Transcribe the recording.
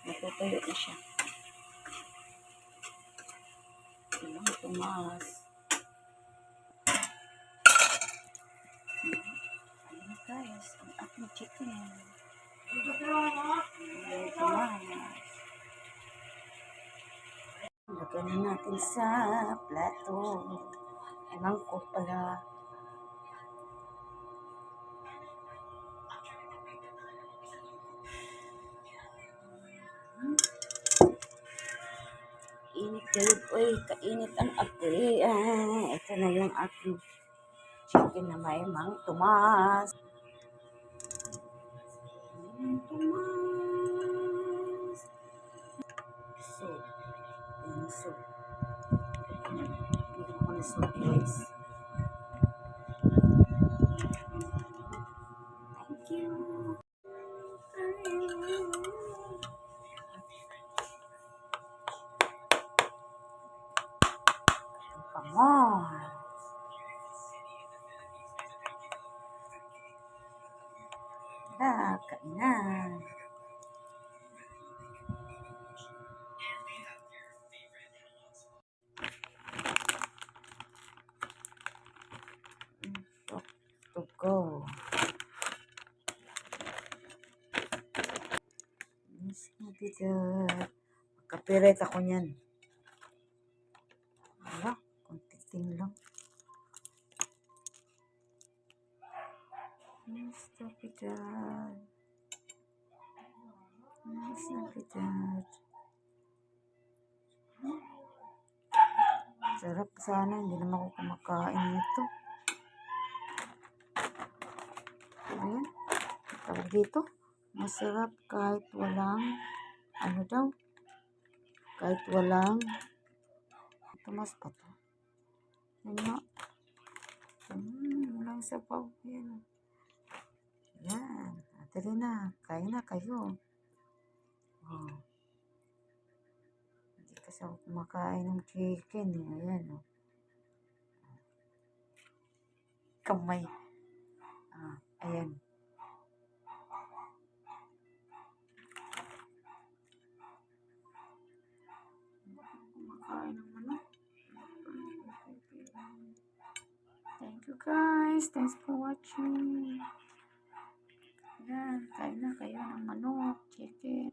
Natutuyo na siya. Ilang tumas. Ayan guys, ang ating chicken. Ilang tumas. Lagyan na natin sa plato. Mangkok pala. Init kayo. Uy, kainit ang apoy. Ito na yung ating chicken na may mang tumas. Tumas. Soup. Ayan, soup. Bigyan ko na soup, guys. Thank you. Come on. Kain na. To go. Yes, mabigat. Magkapiret ako niyan. Wala, kunting lang. Yes, mabigat. Yes, mabigat. Sarap sana, hindi naman ako kumakain nito. Ayan, tawag dito. Masarap kahit walang, ano daw, kahit walang, tumas pa to. Yan nga. Walang sabaw. Yan. Yan. Dali na. Kain na kayo. Oh. Hindi kasi ako kumakain ng chicken. Ayan. Oh. Kamay. Ayan. Kumakain ng manok. Thank you guys. Thanks for watching. Ayan. Kain na kayo ng manok. Chicken.